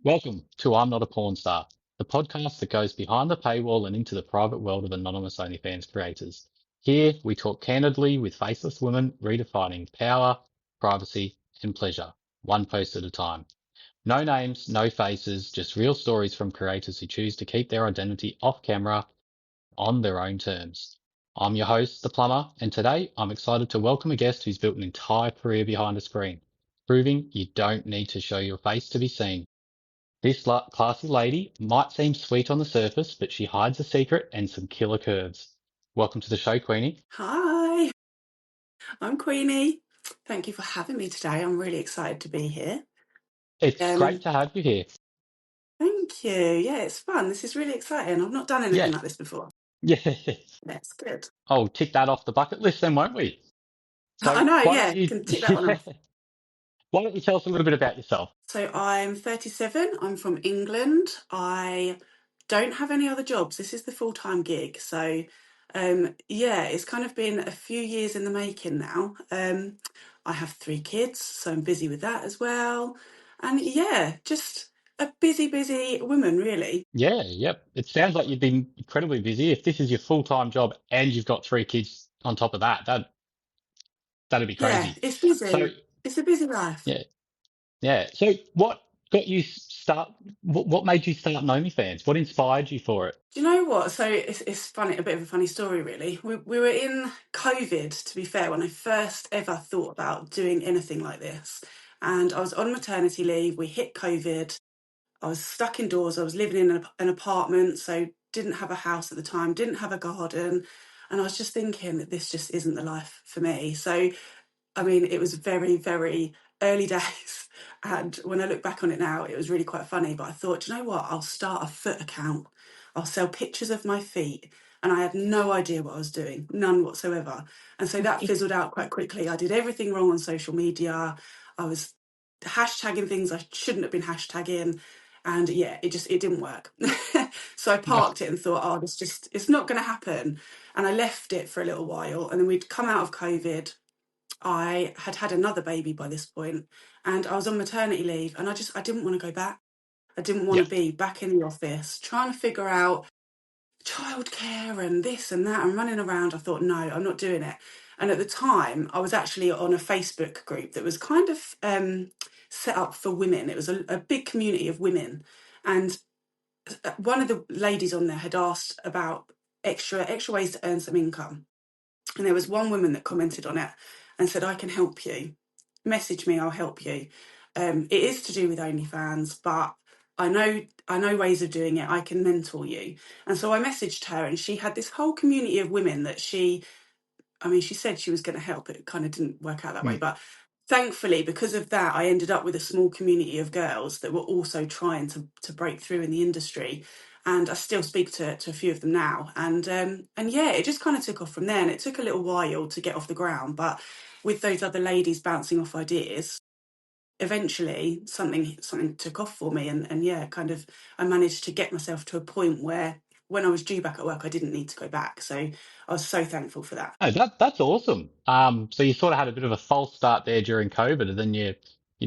Welcome to I'm Not a Porn Star, the podcast that goes behind the paywall and into the private world of anonymous OnlyFans creators. Here, we talk candidly with faceless women redefining power, privacy, and pleasure, one post at a time. No names, no faces, just real stories from creators who choose to keep their identity off camera on their own terms. I'm your host, the plumber, and today I'm excited to welcome a guest who's built an entire career behind a screen, proving you don't need to show your face to be seen. This classy lady might seem sweet on the surface, but she hides a secret and some killer curves. Welcome to the show, Queenie. Hi, I'm Queenie. Thank you for having me today. I'm really excited to be here. It's great Um, to have you here. Thank you. Yeah, it's fun. This is really exciting. I've not done Yeah, anything like this before. yeah. That's good. Oh, tick that off the bucket list then, won't we? I So know, why don't yeah, you, can tick that one off. why don't you tell us a little bit about yourself? So I'm 37. I'm from England. I don't have any other jobs. This is the full-time gig. So yeah, it's kind of been a few years in the making now. I have 3 kids, so I'm busy with that as well. And yeah, just a busy woman, really. Yeah, yep. It sounds like you've been incredibly busy. If this is your full-time job and you've got 3 kids on top of that, that'd be Yeah, crazy. it's So busy. It's a busy life. yeah, yeah. So what got you start? What made you start an OnlyFans? What inspired you for it? Do you know what? So it's funny, a bit of a funny story, really. We were in COVID, to be fair, when I first ever thought about doing anything like this. And I was on maternity leave. We hit COVID. I was stuck indoors. I was living in an apartment, so didn't have a house at the time, didn't have a garden. And I was just thinking that this just isn't the life for me. So I mean, it was very early days. And when I look back on it now, it was really quite funny. But I thought, "Do you know what? I'll start a foot account. I'll sell pictures of my feet." And I had no idea what I was doing, none whatsoever. And so that fizzled out quite quickly. I did everything wrong on social media. I was hashtagging things I shouldn't have been hashtagging. And yeah, it didn't work. So I parked it and thought, oh, it's not going to happen. And I left it for a little while. And then we'd come out of COVID. I had had another baby by this point, and I was on maternity leave, and I didn't want to go back. I didn't want Yeah, to be back in the office trying to figure out childcare and this and that and running around. I thought, no, I'm not doing it. And at the time, I was actually on a Facebook group that was kind of set up for women. It was a big community of women, and one of the ladies on there had asked about extra ways to earn some income. And there was one woman that commented on it and said, I can help you. Message me, I'll help you. It is to do with OnlyFans, but I know ways of doing it. I can mentor you. And so I messaged her, and she had this whole community of women that she said she was going to help. It kind of didn't work out that way. mm, But thankfully, because of that, I ended up with a small community of girls that were also trying to break through in the industry. And I still speak to a few of them now. And yeah, it just kind of took off from there. And it took a little while to get off the ground. But with those other ladies bouncing off ideas, eventually something took off for me. And yeah, kind of I managed to get myself to a point where when I was due back at work, I didn't need to go back. So I was so thankful for that. oh, that's awesome. So you sort of had a bit of a false start there during COVID, and then you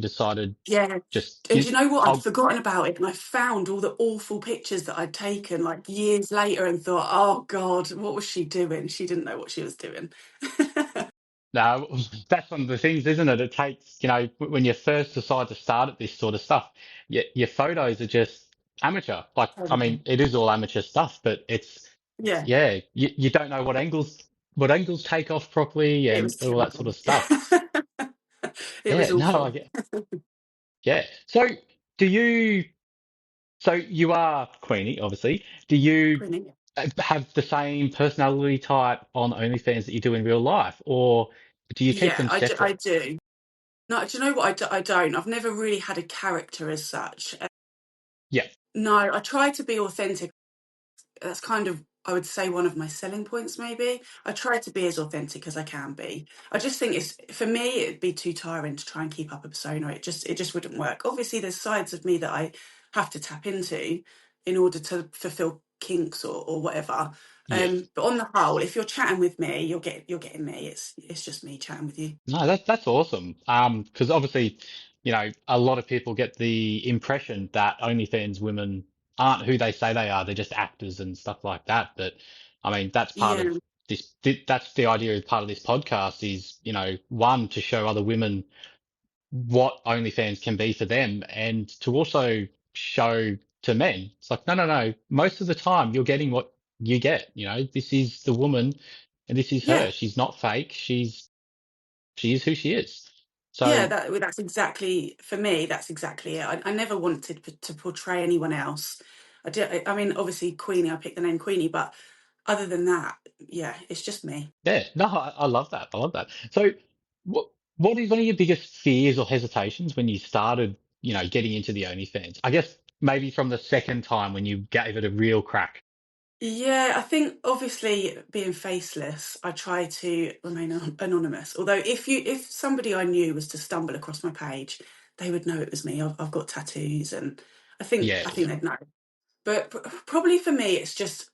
decided Yeah. just And you know what? I'd I'll forgotten about it, and I found all the awful pictures that I'd taken like years later and thought, oh God, what was she doing? She didn't know what she was doing. no, that's one of the things, isn't it? It takes, when you first decide to start at this sort of stuff, your photos are just amateur. Like, I mean, Terrible. it is all amateur stuff, but Yeah, yeah, you don't know what angles take off properly it and was all that sort terrible. of stuff. It was Yeah, no, I awful. get, yeah. Do you, so you are Queenie, obviously. Do you Brilliant. have the same personality type on OnlyFans that you do in real life, or do you keep Yeah, them I separate? do. No, do you know what? I don't. I've never really had a character as such. Yeah. No, I try to be authentic. That's kind of, I would say, one of my selling points. Maybe I try to be as authentic as I can be. I just think it's, for me, it'd be too tiring to try and keep up a persona. It just wouldn't work. Obviously there's sides of me that I have to tap into in order to fulfill kinks or whatever. Yeah. But on the whole, if you're chatting with me, you're getting me. It's just me chatting with you. No, that's awesome. Because obviously a lot of people get the impression that OnlyFans women aren't who they say they are. They're just actors and stuff like that. But I mean, that's part Yeah, of this. That's the idea of part of this podcast is, one, to show other women what OnlyFans can be for them and to also show to men. It's like, no, no, no. Most of the time you're getting what you get. This is the woman and this is yeah, her. She's not fake. She is who she is. yeah. So That's exactly for me. That's exactly it. I never wanted to portray anyone else. I did. I mean, obviously, Queenie. I picked the name Queenie, but other than that, yeah, it's just me. yeah, no, I love that. I love that. So what what is one of your biggest fears or hesitations when you started, getting into the OnlyFans? I guess maybe from the second time when you gave it a real crack. Yeah, I think obviously being faceless, I try to remain anonymous. Although if somebody I knew was to stumble across my page, they would know it was me. I've got tattoos, and Yeah, I think they'd know. But probably for me, it's just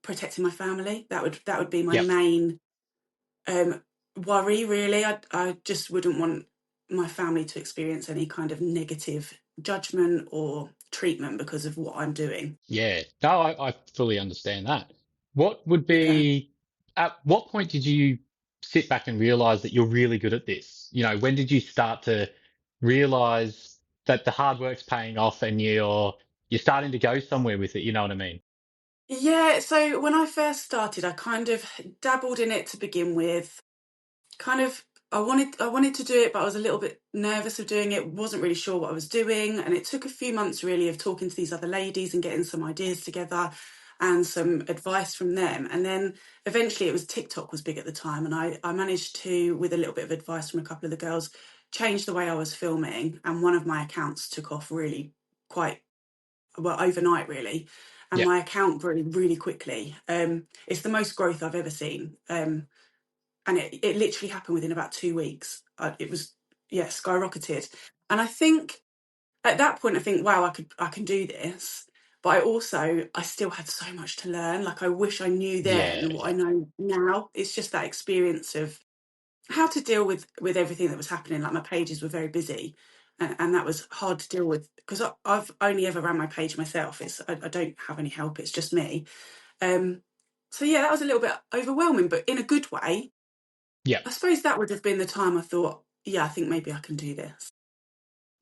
protecting my family. That would be my yep, main um, worry. Really, I just wouldn't want my family to experience any kind of negative judgment or treatment because of what I'm doing. yeah. No, I fully understand that. What would Yeah. be, at what point did you sit back and realize that you're really good at this? When did you start to realize that the hard work's paying off and you're starting to go somewhere with it? You know what I mean? Yeah, so when I first started, I kind of dabbled in it to begin with. Kind of, I wanted to do it, but I was a little bit nervous of doing it. Wasn't really sure what I was doing, and it took a few months really of talking to these other ladies and getting some ideas together and some advice from them. And then eventually, it was TikTok was big at the time, and I managed to, with a little bit of advice from a couple of the girls, change the way I was filming, and one of my accounts took off really quite well overnight really, and Yeah, my account grew really quickly. It's the most growth I've ever seen, and it literally happened within about 2 weeks. It was, yeah, skyrocketed. And I think at that point I think, wow, I can do this. But I still had so much to learn. Like I wish I knew yeah, then what I yeah, know now. It's just that experience of how to deal with everything that was happening. Like my pages were very busy, and that was hard to deal with because I've only ever ran my page myself. I don't have any help. It's just me. Um, so yeah, that was a little bit overwhelming, but in a good way. yeah. I suppose that would have been the time I thought, yeah, I think maybe I can do this.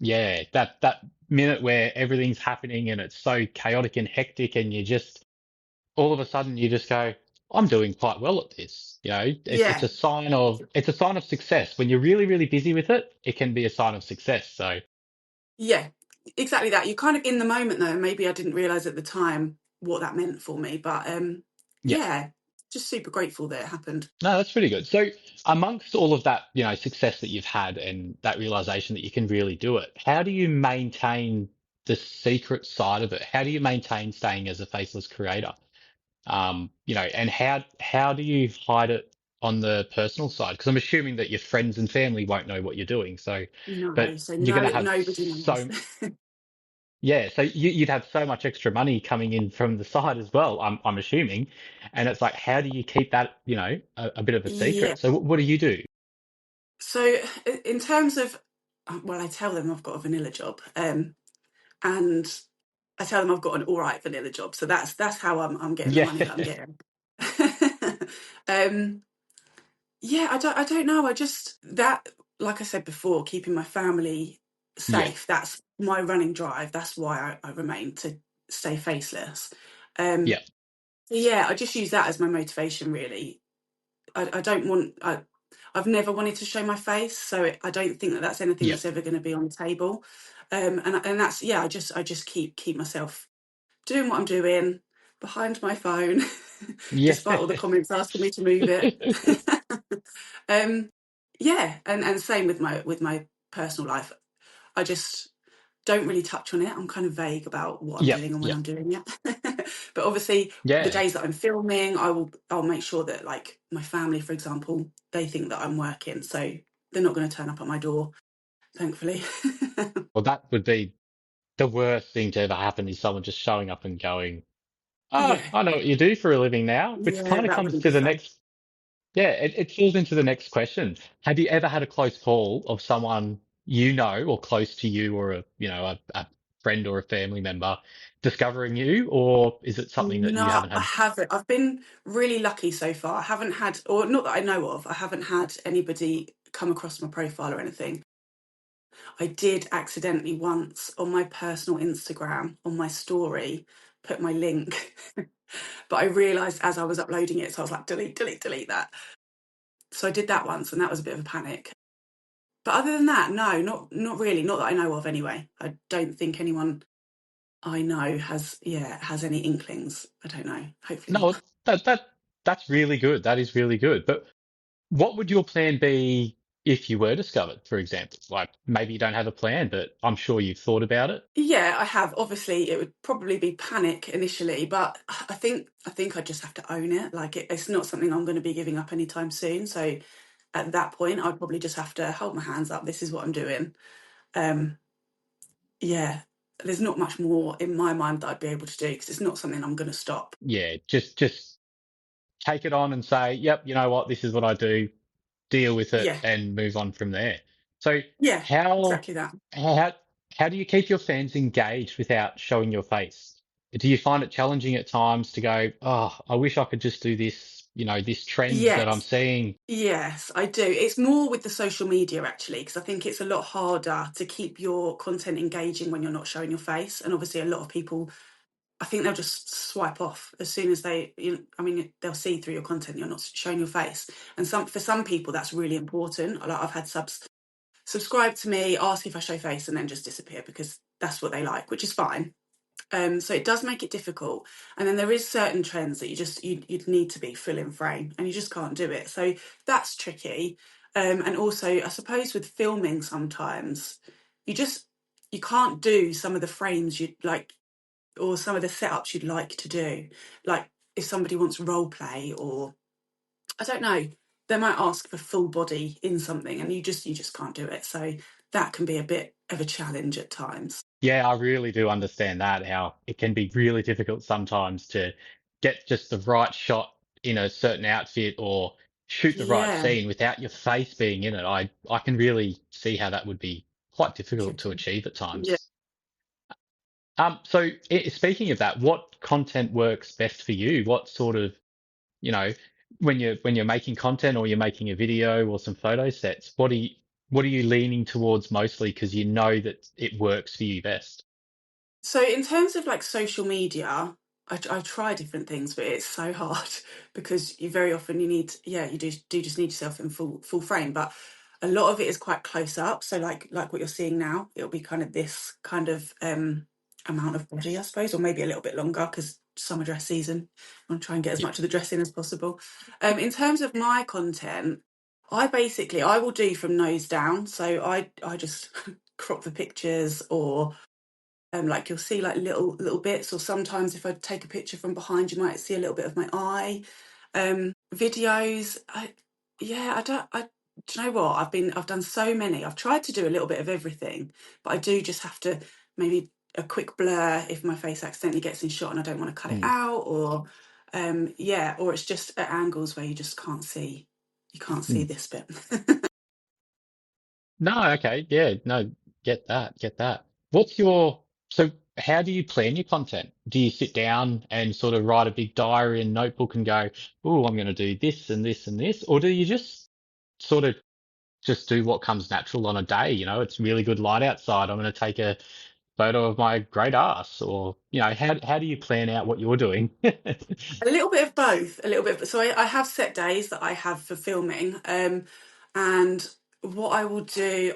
Yeah, that minute where everything's happening and it's so chaotic and hectic, and you just all of a sudden you just go, I'm doing quite well at this. It's Yeah, a sign of success. When you're really, really busy with it, it can be a sign of success. So yeah, exactly that. You're kind of in the moment though. Maybe I didn't realize at the time what that meant for me, but yeah. yeah, just super grateful that it happened. No, that's pretty good. So amongst all of that, success that you've had and that realization that you can really do it, how do you maintain the secret side of it? How do you maintain staying as a faceless creator? And how do you hide it on the personal side? Because I'm assuming that your friends and family won't know what you're doing. So, No, but so you're going to have nobody knows. yeah, so you'd have so much extra money coming in from the side as well, I'm assuming. And it's like, how do you keep that, a bit of a Yeah. secret? So what do you do? So in terms of, well, I tell them I've got a vanilla job, and I tell them I've got an all right vanilla job. So that's how I'm getting the Yeah, money that I'm getting. um, Yeah, I don't know. I just that like I said before, keeping my family yeah, safe, that's my running drive. That's why I remain to stay faceless. Um yeah, so yeah, I just use that as my motivation really. I don't want I've never wanted to show my face, so I don't think that that's anything yeah, that's ever going to be on the table. And that's yeah, I just keep myself doing what I'm doing behind my phone, yeah, despite all the comments asking me to move it. um, yeah, and same with my personal life. I just don't really touch on it. I'm kind of vague about what I'm yeah, doing and when yeah, I'm doing it. But obviously, the yeah. days that I'm filming, I'll make sure that like my family, for example, they think that I'm working, so they're not going to turn up at my door, thankfully. Well, that would be the worst thing to ever happen is someone just showing up and going, Yeah, I know what you do for a living now, which yeah, kind of that comes wouldn't to be the fun. next. Yeah, it falls into the next question. Have you ever had a close call of someone you know or close to you or a friend or a family member discovering you, or is it something that you No, haven't I had? haven't. I've been really lucky so far. I haven't had, or not that I know of, I haven't had anybody come across my profile or anything. I did accidentally once on my personal Instagram, on my story, put my link, but I realised as I was uploading it, so I was like, delete, delete, delete that. So I did that once, and that was a bit of a panic. But other than that, no, not really, not that I know of anyway. I don't think anyone I know has any inklings. I don't know. Hopefully not. No, that's really good. That is really good. But what would your plan be if you were discovered, for example? Like maybe you don't have a plan, but I'm sure you've thought about it. Yeah, I have. Obviously, it would probably be panic initially, but I think I just have to own it. Like it's not something I'm going to be giving up anytime soon. So at that point, I'd probably just have to hold my hands up. This is what I'm doing. Um, yeah, there's not much more in my mind that I'd be able to do because it's not something I'm going to stop. Yeah, just take it on and say, yep, you know what, this is what I do, deal with it Yeah, and move on from there. So yeah, how exactly that. how how do you keep your fans engaged without showing your face? Do you find it challenging at times to go, oh, I wish I could just do this, this trend that I'm Yes, seeing? yes, I do. It's more with the social media actually, because I think it's a lot harder to keep your content engaging when you're not showing your face. And obviously, a lot of people, I think they'll just swipe off as soon as I mean, they'll see through your content, you're not showing your face. And for some people, that's really important. Like I've had subs subscribe to me, ask if I show face, and then just disappear because that's what they like, which is fine. So it does make it difficult. And then there is certain trends that you'd need to be full in frame, and you just can't do it. So that's tricky. And also, I suppose with filming, sometimes you just you can't do some of the frames you'd like or some of the setups you'd like to do. Like if somebody wants role play or I don't know, they might ask for full body in something and you just can't do it. So that can be a bit of a challenge at times. Yeah, I really do understand that, how it can be really difficult sometimes to get just the right shot in a certain outfit or shoot the right Yeah, scene without your face being in it. I can really see how that would be quite difficult to tricky. achieve at Yeah. times. So speaking of that, what content works best for you? What sort of, you know, when you're making content or you're making a video or some photo sets, what are you leaning towards mostly because you know that it works for you best? So in terms of like social media, I try different things, but it's so hard because you very often you need, yeah, you do just need yourself in full frame. But a lot of it is quite close up. So like what you're seeing now, it'll be kind of this kind of amount of body, I suppose, or maybe a little bit longer because summer dress season. I want to try and get as much of the dress in as possible. In terms of my content, I will do from nose down. So I just crop the pictures or like you'll see like little bits, or sometimes if I take a picture from behind, you might see a little bit of my eye. Videos, yeah, I don't. Do you know what? I've done so many. I've tried to do a little bit of everything, but I do just have to maybe a quick blur if my face accidentally gets in shot and I don't want to cut it Mm, out, or yeah, or it's just at angles where you just can't see. You can't see mm. this bit. No, okay, yeah, no, get that. So how do you plan your content? Do you sit down and sort of write a big diary and notebook and go, oh, I'm going to do this and this and this, or do you just sort of just do what comes natural on a day? It's really good light outside. I'm going to take a photo of my great ass, or how do you plan out what you're doing? A little bit of both, a little bit. So I have set days that I have for filming, and what I will do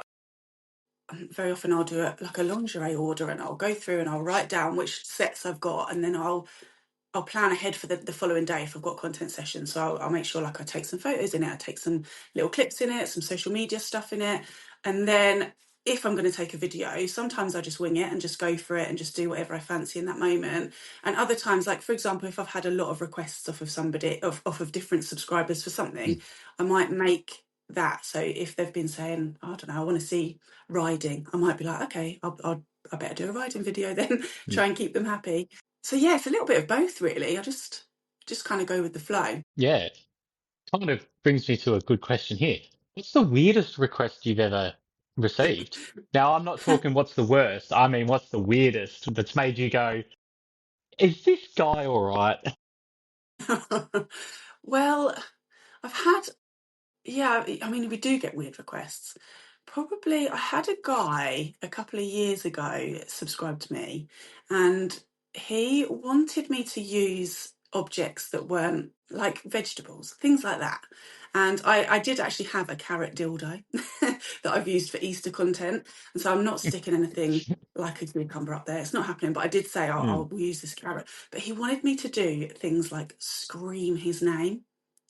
very often I'll do like a lingerie order, and I'll go through and I'll write down which sets I've got, and then I'll plan ahead for the following day if I've got content sessions. So I'll make sure like I take some photos in it, I take some little clips in it, some social media stuff in it. And then if I'm going to take a video, sometimes I just wing it and just go for it and just do whatever I fancy in that moment. And other times, like for example, if I've had a lot of requests off of somebody, off of different subscribers for something, I might make that. So if they've been saying, I don't know, I want to see riding, I might be like, okay, I better do a riding video then, try and keep them happy. So yeah, it's a little bit of both really. I just kind of go with the flow. Yeah, kind of brings me to a good question here. What's the weirdest request you've ever received. Now, I'm not talking what's the worst. I mean, what's the weirdest that's made you go, is this guy all right? Well, I've had yeah, I mean, we do get weird requests. Probably, I had a guy a couple of years ago subscribe to me, and he wanted me to use objects that weren't like vegetables, things like that. And I did actually have a carrot dildo that I've used for Easter content, and so I'm not sticking anything like a cucumber up there. It's not happening. But I did say Mm. I'll use this carrot. But he wanted me to do things like scream his name,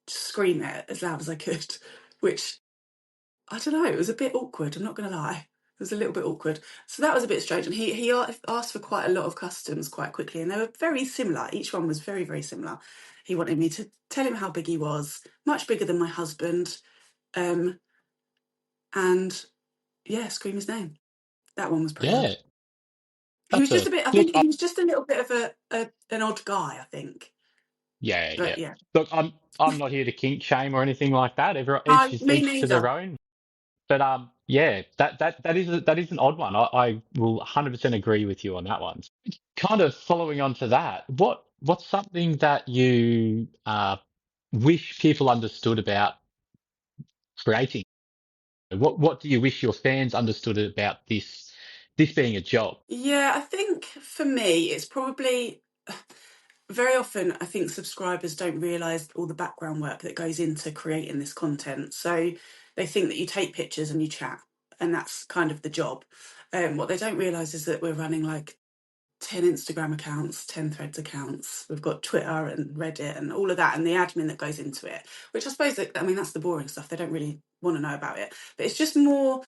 scream it as loud as I could, which I don't know, it was a bit awkward. I'm not going to lie. It was a little bit awkward. So that was a bit strange. And he asked for quite a lot of customs quite quickly, and they were very similar. Each one was very, very similar. He wanted me to tell him how big he was, much bigger than my husband, um, and yeah, scream his name. That one was pretty Yeah, odd. He was that's just a a bit, I look. think he was just a little bit of an odd guy, I think. Yeah, yeah. But yeah. Look, I'm not here to kink shame or anything like that. No, me Each to their neither. own. But yeah, that is an odd one. I will 100% agree with you on that one. Kind of following on to that, what's something that you wish people understood about creating? What do you wish your fans understood about this being a job? Yeah, I think for me, it's probably very often I think subscribers don't realise all the background work that goes into creating this content. So they think that you take pictures and you chat, and that's kind of the job. What they don't realise is that we're running like 10 Instagram accounts, 10 Threads accounts. We've got Twitter and Reddit and all of that, and the admin that goes into it, which I suppose that, I mean, that's the boring stuff. They don't really want to know about it. But it's just more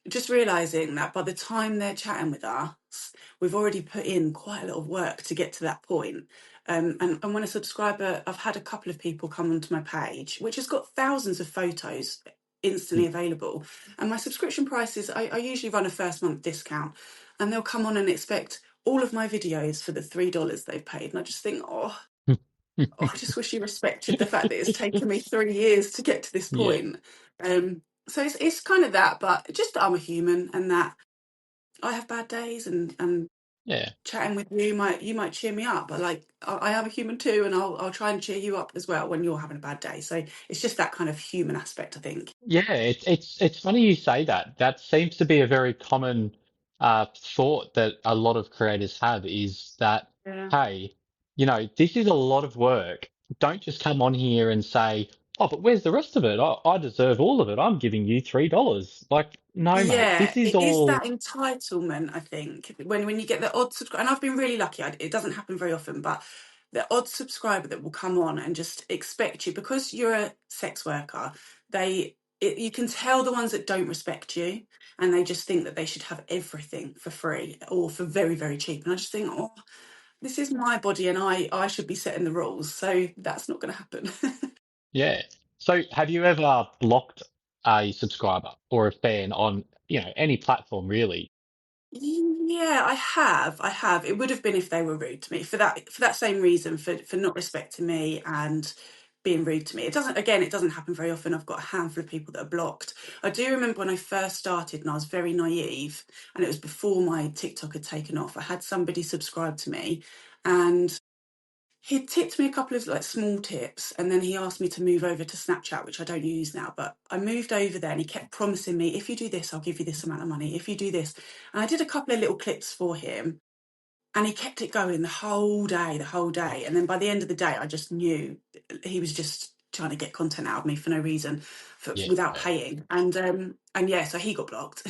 just realizing that by the time they're chatting with us, we've already put in quite a lot of work to get to that point. And when a subscriber, I've had a couple of people come onto my page, which has got thousands of photos instantly available. And my subscription prices, I usually run a first month discount, and they'll come on and expect all of my videos for the $3 they've paid. And I just think, oh, I just wish you respected the fact that it's taken me 3 years to get to this Yeah, point. So it's kind of that, but just that I'm a human and that I have bad days, and yeah. chatting with you might cheer me up, but like I am a human too, and I'll try and cheer you up as well when you're having a bad day. So it's just that kind of human aspect, I think. Yeah, it's funny you say that. That seems to be a very common thought that a lot of creators have is that, Yeah. hey, this is a lot of work. Don't just come on here and say, oh, but where's the rest of it? I deserve all of it. I'm giving you $3. Like, no, mate, Yeah, this is it is that all, entitlement, I think. When you get the odd subscriber, and I've been really lucky, it doesn't happen very often, but the odd subscriber that will come on and just expect you because you're a sex worker, you can tell the ones that don't respect you, and they just think that they should have everything for free or for very, very cheap. And I just think, oh, this is my body, and I should be setting the rules, so that's not going to happen. yeah. So have you ever blocked a subscriber or a fan on, any platform really? Yeah, I have. I have. It would have been if they were rude to me for that same reason, for not respecting me and being rude to me. It doesn't happen very often. I've got a handful of people that are blocked. I do remember when I first started and I was very naive, and it was before my TikTok had taken off. I had somebody subscribe to me, and he tipped me a couple of like small tips, and then he asked me to move over to Snapchat, which I don't use now. But I moved over there, and he kept promising me, if you do this, I'll give you this amount of money. If you do this, and I did a couple of little clips for him, and he kept it going the whole day. And then by the end of the day, I just knew he was just trying to get content out of me for no reason, Yeah. without paying. And yeah, so he got blocked.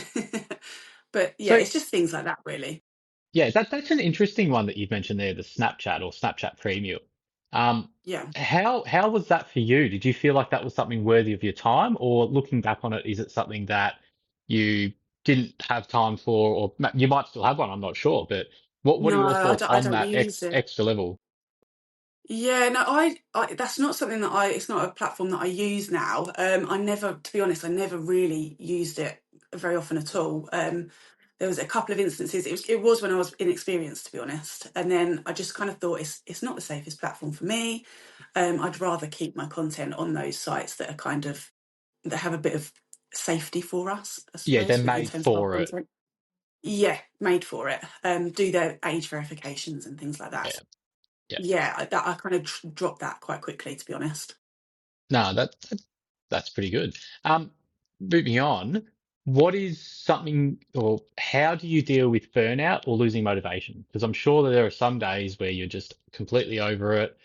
But yeah, So it's just things like that, really. yeah, that's an interesting one that you've mentioned there, the Snapchat or Snapchat Premium. Um, Yeah. how was that for you? Did you feel like that was something worthy of your time, or looking back on it, is it something that you didn't have time for, or you might still have one, I'm not sure, but what are No, your thoughts I on don't that use it. extra level? Yeah, no, that's not something that it's not a platform that I use now. I never, to be honest, I never really used it very often at all. There was a couple of instances. It was when I was inexperienced, to be honest, and then I just kind of thought it's not the safest platform for me. I'd rather keep my content on those sites that are kind of that have a bit of safety for us, I Yeah, they're suppose, in made terms of our for it. content. Yeah, made for it. Do their age verifications and things like that. Yeah, yeah. Yeah, I kind of dropped that quite quickly, to be honest. No, that's pretty good. Moving on, what is something, or how do you deal with burnout or losing motivation? Because I'm sure that there are some days where you're just completely over it.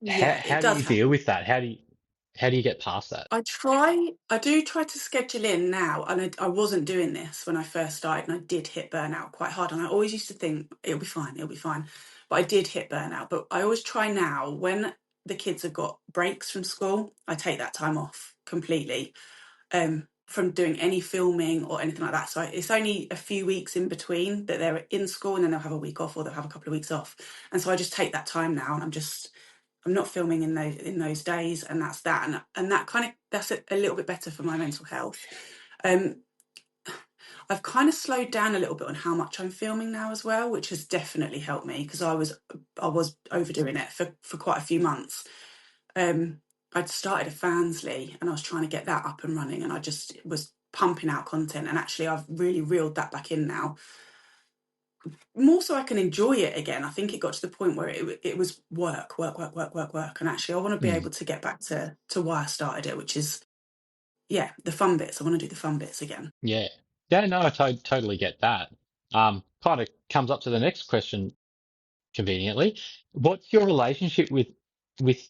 How Yeah, it how do does you deal happen. with that? How do you get past that? I do try to schedule in now, and I wasn't doing this when I first started, and I did hit burnout quite hard. And I always used to think it'll be fine. But I did hit burnout. But I always try now when the kids have got breaks from school, I take that time off completely from doing any filming or anything like that. So it's only a few weeks in between that they're in school, and then they'll have a week off or they'll have a couple of weeks off. And so I just take that time now, and I'm not filming in those days, and that's that, and that kind of that's a little bit better for my mental health. Um, I've kind of slowed down a little bit on how much I'm filming now as well, which has definitely helped me because I was overdoing it for quite a few months. Um, I'd started a Fansly and I was trying to get that up and running, and I just was pumping out content, and actually I've really reeled that back in now, more so I can enjoy it again. I think it got to the point where it was work, work, work, work, work, work, and actually I want to be Hmm. able to get back to why I started it, which is yeah, the fun bits. I want to do the fun bits again. Yeah. Yeah, no, I totally get that. Kind of comes up to the next question conveniently. What's your relationship with with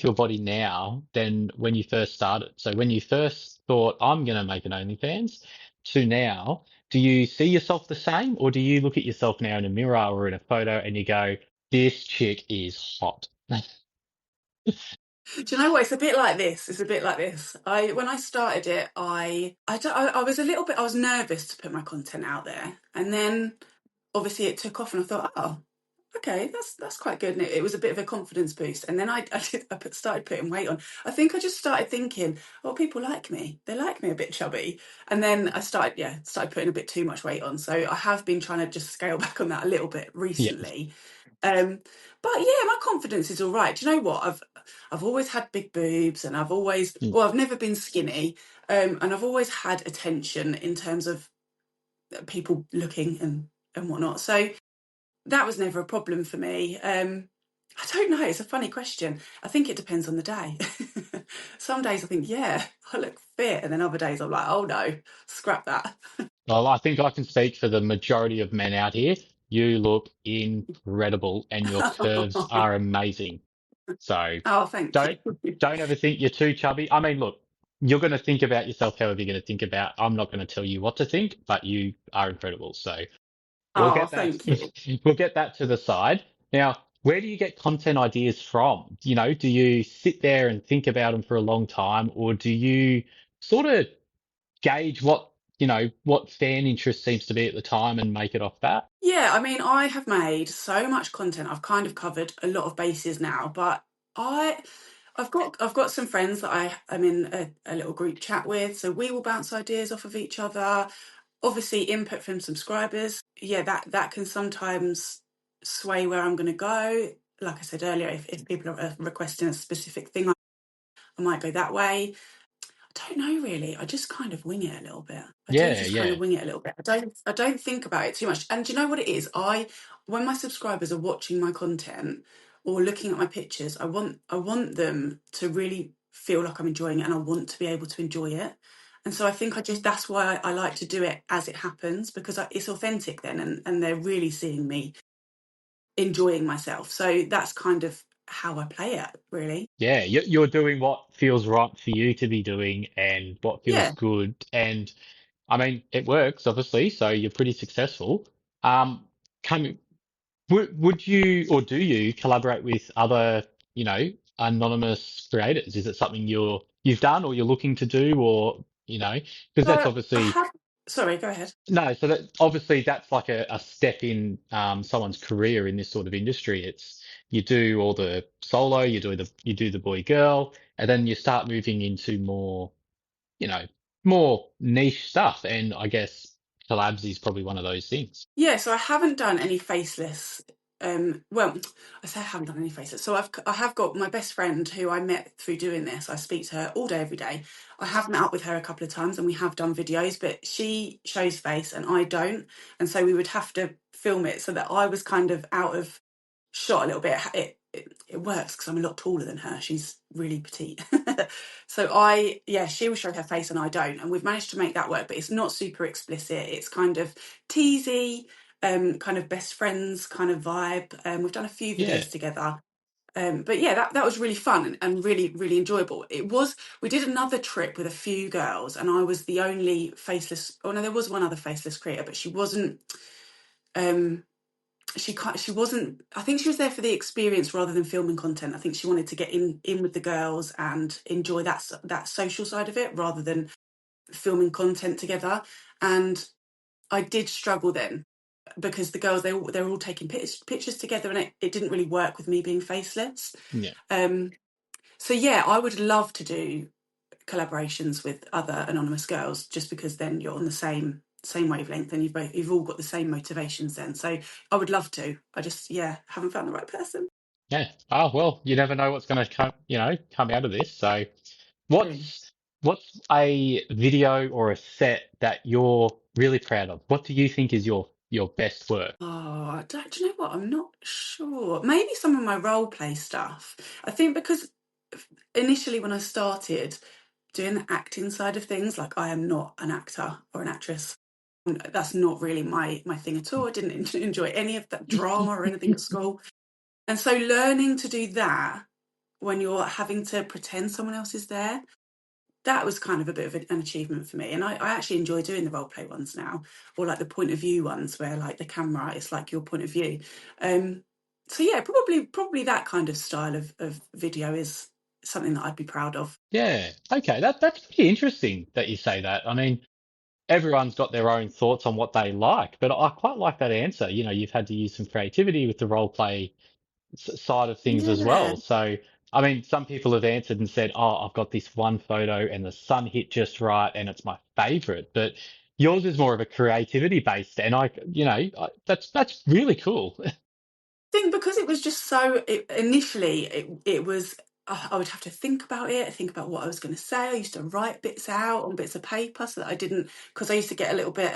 your body now than when you first started? So when you first thought, I'm gonna make an OnlyFans, to now, do you see yourself the same, or do you look at yourself now in a mirror or in a photo and you go, this chick is hot? Do you know what? It's a bit like this. It's a bit like this. I when I started it, I was a little bit. I was nervous to put my content out there, and then obviously it took off, and I thought, oh, okay, that's quite good. And it was a bit of a confidence boost. And then started putting weight on. I think I just started thinking, oh, people like me. They like me a bit chubby. And then I started putting a bit too much weight on. So I have been trying to just scale back on that a little bit Yeah. recently. Um, but yeah, my confidence is all right. Do you know what? I've always had big boobs, and Mm. I've never been skinny, and I've always had attention in terms of people looking and whatnot. So that was never a problem for me. I don't know. It's a funny question. I think it depends on the day. Some days I think, yeah, I look fit, and then other days I'm like, oh no, scrap that. Well, I think I can speak for the majority of men out here. You look incredible and your curves are amazing. So Oh, thank you. don't don't ever think you're too chubby. I mean, look, you're going to think about yourself however you're going to think about. I'm not going to tell you what to think, but you are incredible. So we'll Oh, get that thank you. we'll get that to the side. Now, where do you get content ideas from? Do you sit there and think about them for a long time, or do you sort of gauge what fan interest seems to be at the time and make it off that? Yeah, I mean, I have made so much content. I've kind of covered a lot of bases now, but I I've got some friends that I'm in a little group chat with, so we will bounce ideas off of each other. Obviously, input from subscribers. Yeah, that can sometimes sway where I'm going to go. Like I said earlier, if people are requesting a specific thing, I might go that way. I don't know really. I just kind of wing it a little bit. I do Yeah, just kind of yeah, wing it a little bit. I don't think about it too much. And do you know what it is? When my subscribers are watching my content or looking at my pictures, I want them to really feel like I'm enjoying it, and I want to be able to enjoy it. And so I think that's why I like to do it as it happens, because it's authentic then, and they're really seeing me enjoying myself. So that's kind of how I play it, really. yeah. You're doing what feels right for you to be doing and what feels Yeah. good. And I mean, it works, obviously, so you're pretty successful. Um, can, would you or do you collaborate with other, anonymous creators? Is it something you've done or you're looking to do, or, because that's So I obviously have. Sorry, go ahead. no, so that obviously that's like a step in someone's career in this sort of industry. It's you do all the solo, you do the boy girl, and then you start moving into you know, more niche stuff. And I guess collabs is probably one of those things. Yeah, so I haven't done any faceless well, I say I haven't done any faceless. So I have got my best friend who I met through doing this. I speak to her all day, every day. I have met up with her a couple of times and we have done videos, but she shows face and I don't. And so we would have to film it so that I was kind of out of shot a little bit. It works because I'm a lot taller than her. She's really petite. So yeah, she will show her face and I don't. And we've managed to make that work, but it's not super explicit. It's kind of teasy, kind of best friends kind of vibe. We've done a few Yeah. videos together. But yeah, that was really fun and really, really enjoyable. We did another trip with a few girls and I was the only faceless, oh no, there was one other faceless creator, but she wasn't, um, she wasn't, I think she was there for the experience rather than filming content. I think she wanted to get in with the girls and enjoy that social side of it rather than filming content together. And I did struggle then because the girls they were all taking pictures together and it didn't really work with me being faceless. Yeah. Um, so yeah, I would love to do collaborations with other anonymous girls just because then you're on the same wavelength and you've all got the same motivations then. So I would love to. I just haven't found the right person. Yeah. Oh, well, you never know what's going to come out of this. So True. what's a video or a set that you're really proud of? What do you think is your best work? Oh, do you know what? I'm not sure. Maybe some of my role play stuff. I think because initially when I started doing the acting side of things, like I am not an actor or an actress. That's not really my thing at all. I didn't enjoy any of that drama or anything at school. And so learning to do that when you're having to pretend someone else is there, that was kind of a bit of an achievement for me. And I actually enjoy doing the role play ones now, or like the point of view ones where like the camera is like your point of view. Um, so yeah, probably that kind of style of video is something that I'd be proud of. Yeah. Okay. That's pretty interesting that you say that. I mean, everyone's got their own thoughts on what they like, but I quite like that answer. You know, you've had to use some creativity with the role play side of things as Yeah. well. So, I mean, some people have answered and said, "Oh, I've got this one photo and the sun hit just right and it's my favorite." But yours is more of a creativity based, and that's really cool. Think because it was just so initially it was I would have to think about it, think about what I was going to say. I used to write bits out on bits of paper so that I didn't, because I used to get a little bit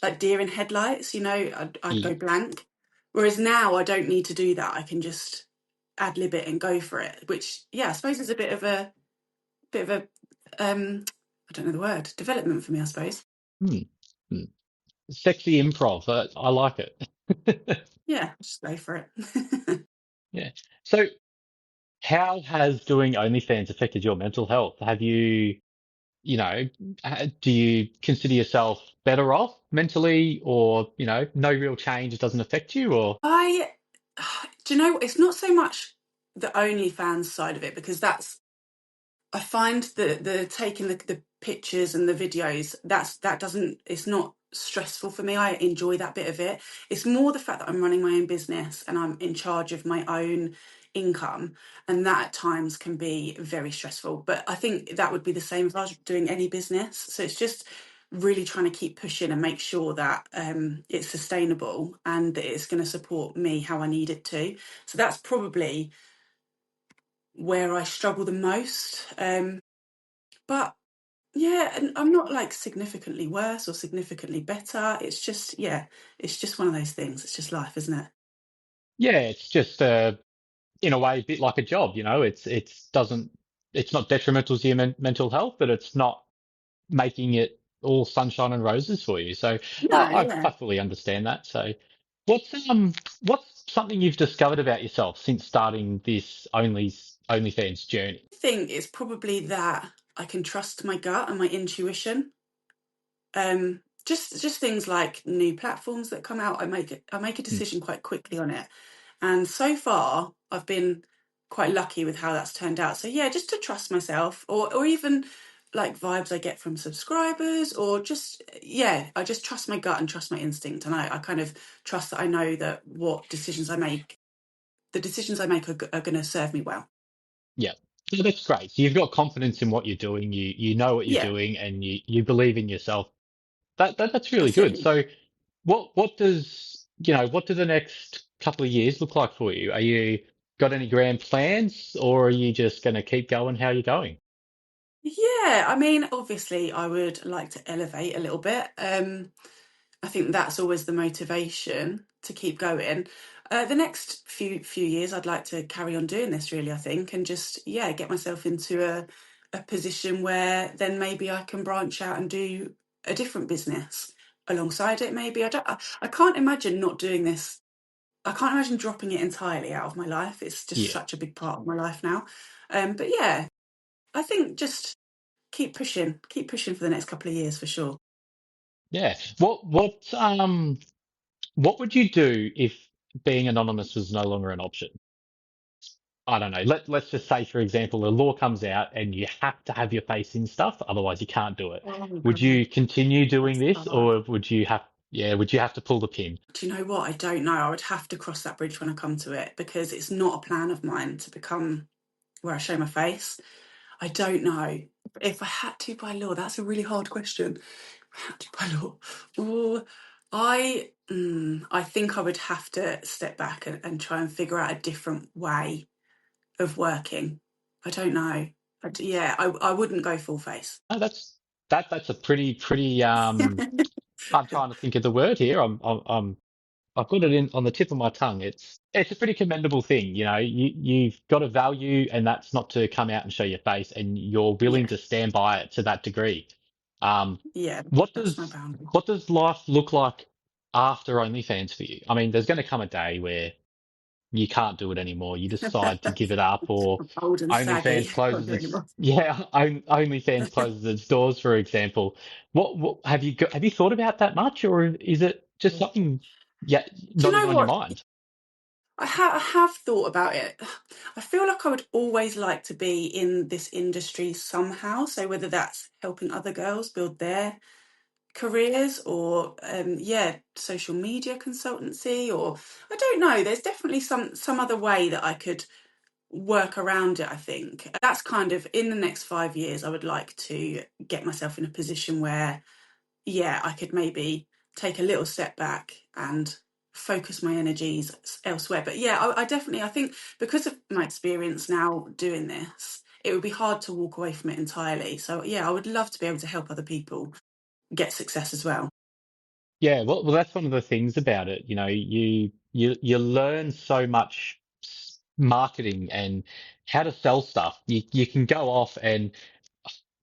like deer in headlights, I'd go Yeah. blank. Whereas now I don't need to do that. I can just ad lib it and go for it, which I suppose is a bit of a I don't know the word, development for me, I suppose. Hmm. Hmm. Sexy improv. I like it. Yeah, just go for it. Yeah. So, how has doing OnlyFans affected your mental health? Have you, do you consider yourself better off mentally, or no real change, it doesn't affect you, or I do you know it's not so much the OnlyFans side of it because that's I find the taking the pictures and the videos that doesn't it's not stressful for me. I enjoy that bit of it. It's more the fact that I'm running my own business and I'm in charge of my own income, and that at times can be very stressful. But I think that would be the same if I was doing any business. So it's just really trying to keep pushing and make sure that it's sustainable and that it's going to support me how I need it to. So that's probably where I struggle the most. But yeah, and I'm not like significantly worse or significantly better. It's just one of those things. It's just life, isn't it? yeah, it's just in a way a bit like a job. It's not detrimental to your mental health, but it's not making it all sunshine and roses for you. So No, I yeah. fully understand that. So what's something you've discovered about yourself since starting this OnlyFans journey? I think it's probably that I can trust my gut and my intuition. Just things like new platforms that come out, I make a Hmm. decision quite quickly on it. And so far, I've been quite lucky with how that's turned out. So yeah, just to trust myself, or even like vibes I get from subscribers, or just I just trust my gut and trust my instinct, and I kind of trust that I know that the decisions I make are going to serve me well. Yeah. So that's great. So you've got confidence in what you're doing. You know what you're Yeah, doing, and you believe in yourself. That's really that's good. it. So what do the next couple of years look like for you? Are you got any grand plans, or are you just going to keep going how you're going? Yeah, I mean, obviously, I would like to elevate a little bit. I think that's always the motivation to keep going. The next few years, I'd like to carry on doing this. Really, I think, and just yeah, get myself into a position where then maybe I can branch out and do a different business alongside it. Maybe I can't imagine not doing this. I can't imagine dropping it entirely out of my life. It's just Yeah, such a big part of my life now. But yeah, I think just keep pushing for the next couple of years for sure. yeah. What would you do if being anonymous was no longer an option? I don't know. Let's just say, for example, the law comes out and you have to have your face in stuff, otherwise you can't do it. Oh Would god, you continue doing that's this, hard. or would you have to pull the pin? Do you know what? I don't know. I would have to cross that bridge when I come to it because it's not a plan of mine to become where I show my face. I don't know. If I had to by law, that's a really hard question. If I had to by law. Oh, I think I would have to step back and try and figure out a different way of working. I don't know. Yeah, I wouldn't go full face. No, that's a pretty. I'm trying to think of the word here. I've got it in on the tip of my tongue. It's a pretty commendable thing. You know, you've got a value, and that's not to come out and show your face, and you're willing Yeah, to stand by it to that degree. Um, yeah, what that's my does boundary. what does life look like after OnlyFans for you? I mean, there's going to come a day where you can't do it anymore. You decide to give it up, or I'm old and saggy. OnlyFans Can't closes do it its anymore. yeah, OnlyFans closes its doors, for example. What have you thought about that much, or is it just something yeah Do not you even know on your what? mind? I have thought about it. I feel like I would always like to be in this industry somehow. So whether that's helping other girls build their careers or yeah, social media consultancy or I don't know. There's definitely some other way that I could work around it, I think. That's kind of in the next 5 years, I would like to get myself in a position where yeah, I could maybe take a little step back and focus my energies elsewhere. But yeah, I definitely, I think because of my experience now doing this, it would be hard to walk away from it entirely. So yeah, I would love to be able to help other people get success as well. Yeah, well, that's one of the things about it. You know, you learn so much marketing and how to sell stuff. You can go off and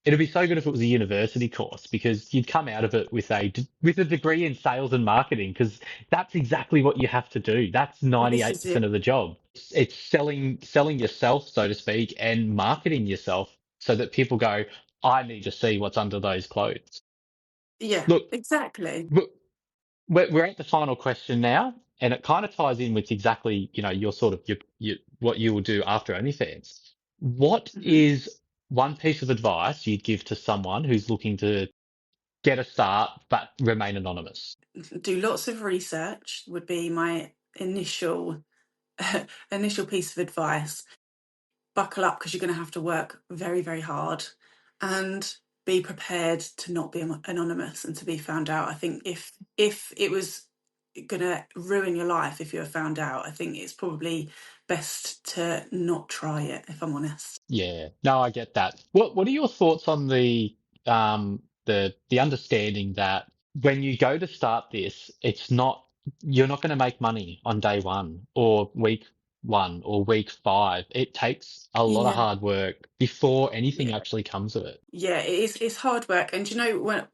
it'd be so good if it was a university course because you'd come out of it with with a degree in sales and marketing because that's exactly what you have to do. That's This is it. 98% of the job. It's selling yourself, so to speak, and marketing yourself so that people go, I need to see what's under those clothes. Yeah, Look, exactly. we're at the final question now, and it kind of ties in with exactly, you know, your sort of your what you will do after OnlyFans. What Mhm. is one piece of advice you'd give to someone who's looking to get a start but remain anonymous? Do lots of research would be my initial initial piece of advice. Buckle up because you're going to have to work very, very hard and be prepared to not be anonymous and to be found out. I think if it was going to ruin your life if you were found out, I think it's probably best to not try it, if I'm honest. Yeah, no, I get that. What are your thoughts on the understanding that when you go to start this, it's not you're not going to make money on day one or week one or week five. It takes a lot of Yeah, hard work before anything yeah, actually comes of it. yeah. It's hard work, and you know when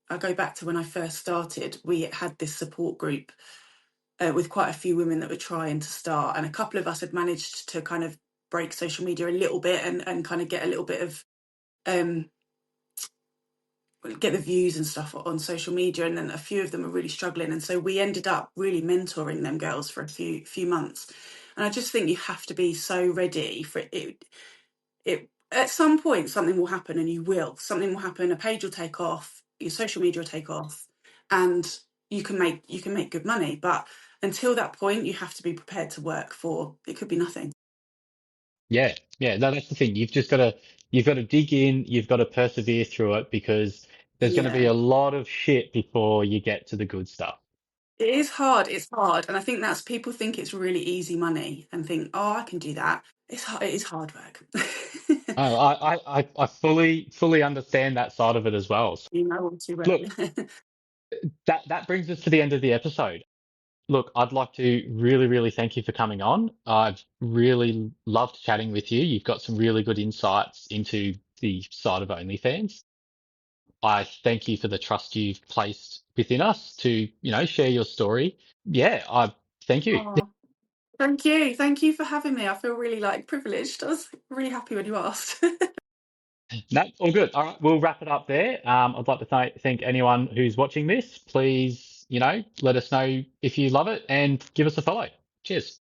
I go back to when I first started, we had this support group with quite a few women that were trying to start, and a couple of us had managed to kind of break social media a little bit and kind of get a little bit of um, get the views and stuff on social media, and then a few of them were really struggling, and so we ended up really mentoring them girls for a few months. And I just think you have to be so ready for it at some point something will happen, and something will happen, a page will take off, your social media will take off, and you can make good money, but until that point you have to be prepared to work for it could be nothing. Yeah, yeah, no, that's the thing. You've got to dig in, you've got to persevere through it because there's going to be Yeah, a lot of shit before you get to the good stuff. It is hard. It's hard, and I think that's people think it's really easy money and think, oh, I can do that. It's hard. It is hard work. Oh, I fully understand that side of it as well. So, You know all too well. look, that brings us to the end of the episode. Look, I'd like to really thank you for coming on. I've really loved chatting with you. You've got some really good insights into the side of OnlyFans. I thank you for the trust you've placed within us to, share your story. Yeah, I thank you. Oh, thank you. Thank you for having me. I feel really like privileged. I was really happy when you asked. No, all good. All right, we'll wrap it up there. I'd like to thank anyone who's watching this. Please, let us know if you love it and give us a follow. Cheers.